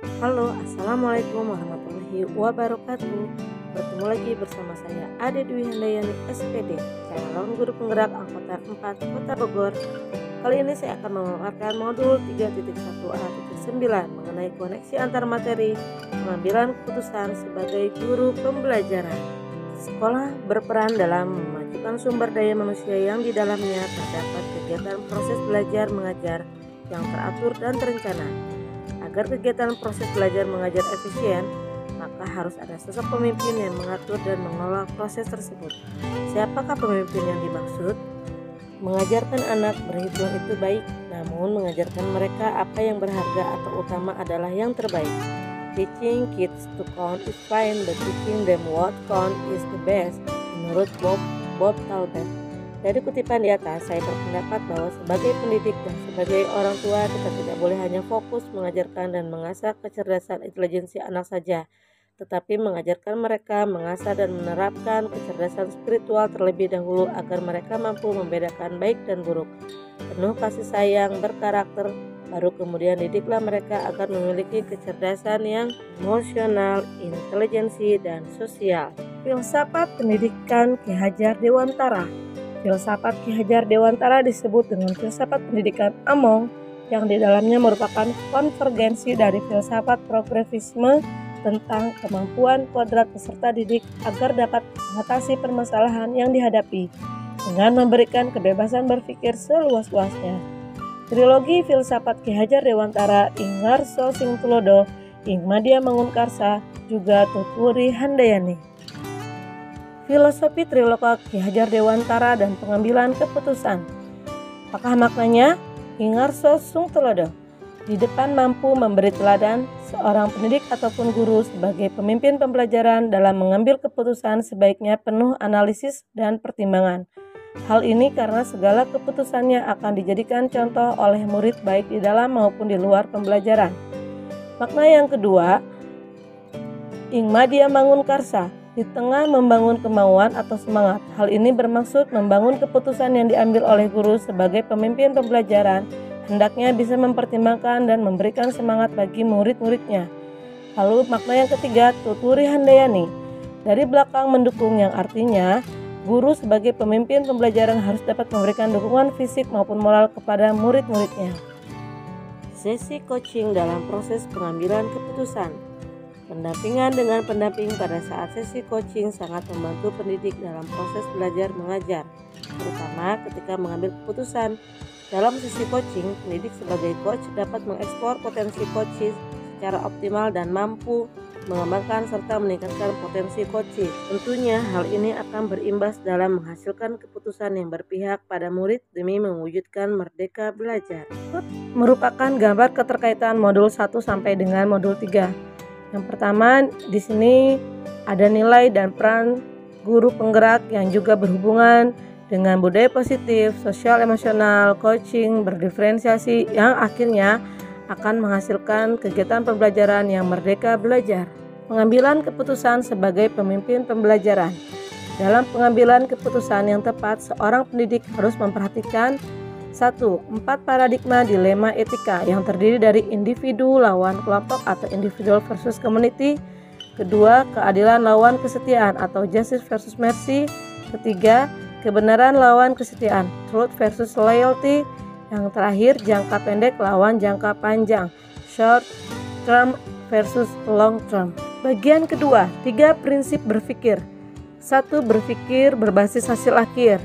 Halo, Assalamualaikum warahmatullahi wabarakatuh. Bertemu lagi bersama saya Ade Dwi Handayani SPD, calon guru penggerak angkatan 4 Kota Bogor. Kali ini saya akan memaparkan modul 3.1a.9 mengenai koneksi antar materi pengambilan keputusan sebagai guru pembelajaran. Sekolah berperan dalam memajukan sumber daya manusia yang di dalamnya terdapat kegiatan proses belajar mengajar yang teratur dan terencana. Agar kegiatan proses belajar mengajar efisien, maka harus ada sosok pemimpin yang mengatur dan mengelola proses tersebut. Siapakah pemimpin yang dimaksud? Mengajarkan anak berhitung itu baik, namun mengajarkan mereka apa yang berharga atau utama adalah yang terbaik. Teaching kids to count is fine, but teaching them what count is the best, menurut Bob Talbot. Dari kutipan di atas, saya berpendapat bahwa sebagai pendidik dan sebagai orang tua, kita tidak boleh hanya fokus mengajarkan dan mengasah kecerdasan intelijensi anak saja, tetapi mengajarkan mereka mengasah dan menerapkan kecerdasan spiritual terlebih dahulu agar mereka mampu membedakan baik dan buruk. Penuh kasih sayang, berkarakter, baru kemudian didiklah mereka agar memiliki kecerdasan yang emosional, intelijensi, dan sosial. Filsafat Pendidikan Ki Hajar Dewantara. Filsafat Ki Hajar Dewantara disebut dengan filsafat pendidikan Among, yang di dalamnya merupakan konvergensi dari filsafat progresisme tentang kemampuan kodrat peserta didik agar dapat mengatasi permasalahan yang dihadapi dengan memberikan kebebasan berpikir seluas-luasnya. Trilogi filsafat Ki Hajar Dewantara ing ngarsa sing tulodo ing madya mangunkarsa juga tuturi handayani. Filosofi Trilogi Ki Hajar Dewantara dan pengambilan keputusan. Apakah maknanya? Ingarso sung telodo. Di depan mampu memberi teladan, seorang pendidik ataupun guru sebagai pemimpin pembelajaran dalam mengambil keputusan sebaiknya penuh analisis dan pertimbangan. Hal ini karena segala keputusannya akan dijadikan contoh oleh murid baik di dalam maupun di luar pembelajaran. Makna yang kedua, ing madya mangun karsa. Di tengah membangun kemauan atau semangat. Hal ini bermaksud membangun keputusan yang diambil oleh guru sebagai pemimpin pembelajaran hendaknya bisa mempertimbangkan dan memberikan semangat bagi murid-muridnya. Lalu makna yang ketiga, tuturi handayani. Dari belakang mendukung, yang artinya guru sebagai pemimpin pembelajaran harus dapat memberikan dukungan fisik maupun moral kepada murid-muridnya. Sesi coaching dalam proses pengambilan keputusan. Pendampingan dengan pendamping pada saat sesi coaching sangat membantu pendidik dalam proses belajar mengajar, terutama ketika mengambil keputusan. Dalam sesi coaching, pendidik sebagai coach dapat mengekspor potensi coaches secara optimal dan mampu mengembangkan serta meningkatkan potensi coaches. Tentunya hal ini akan berimbas dalam menghasilkan keputusan yang berpihak pada murid demi mewujudkan merdeka belajar. Merupakan gambar keterkaitan modul 1 sampai dengan modul 3. Yang pertama, di sini ada nilai dan peran guru penggerak yang juga berhubungan dengan budaya positif, sosial emosional, coaching, berdiferensiasi yang akhirnya akan menghasilkan kegiatan pembelajaran yang merdeka belajar. Pengambilan keputusan sebagai pemimpin pembelajaran. Dalam pengambilan keputusan yang tepat, seorang pendidik harus memperhatikan 1. 4 paradigma dilema etika yang terdiri dari individu lawan kelompok atau individual versus community. Kedua, keadilan lawan kesetiaan atau justice versus mercy. Ketiga, kebenaran lawan kesetiaan, truth versus loyalty. Yang terakhir, jangka pendek lawan jangka panjang, short term versus long term. Bagian kedua, 3 prinsip berpikir. 1. Berpikir berbasis hasil akhir.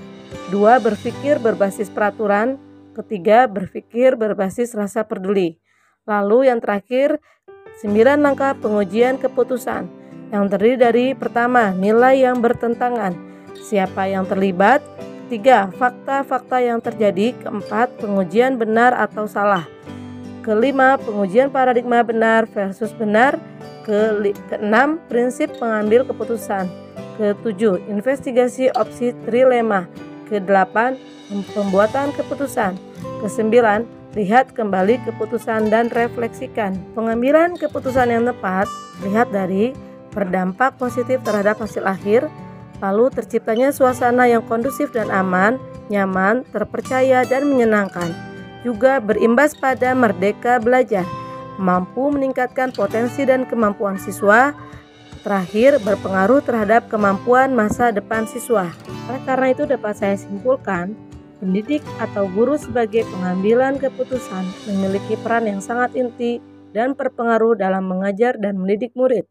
2. Berpikir berbasis peraturan. Ketiga, berpikir berbasis rasa peduli. Lalu yang terakhir, 9 langkah pengujian keputusan yang terdiri dari pertama, nilai yang bertentangan, siapa yang terlibat. Ketiga, fakta-fakta yang terjadi. Keempat, pengujian benar atau salah. Kelima, pengujian paradigma benar versus benar. Keenam, prinsip pengambil keputusan. Ketujuh, investigasi opsi trilema. Kedelapan, pembuatan keputusan. Kesembilan, lihat kembali keputusan dan refleksikan. Pengambilan keputusan yang tepat lihat dari berdampak positif terhadap hasil akhir, lalu terciptanya suasana yang kondusif dan aman, nyaman, terpercaya, dan menyenangkan. Juga berimbas pada merdeka belajar. mampu meningkatkan potensi dan kemampuan siswa. Terakhir, berpengaruh terhadap kemampuan masa depan siswa. Oleh karena itu dapat saya simpulkan, pendidik atau guru sebagai pengambilan keputusan memiliki peran yang sangat inti dan berpengaruh dalam mengajar dan mendidik murid,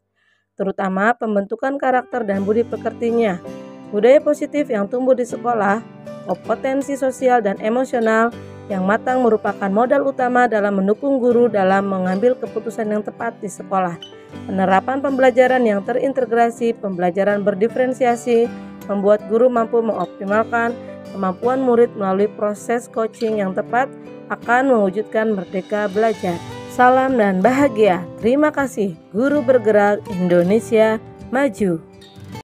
terutama pembentukan karakter dan budi pekertinya. Budaya positif yang tumbuh di sekolah, kompetensi sosial dan emosional yang matang merupakan modal utama dalam mendukung guru dalam mengambil keputusan yang tepat di sekolah. Penerapan pembelajaran yang terintegrasi, pembelajaran berdiferensiasi, membuat guru mampu mengoptimalkan kemampuan murid melalui proses coaching yang tepat akan mewujudkan merdeka belajar. Salam dan bahagia. Terima kasih. Guru Bergerak Indonesia Maju.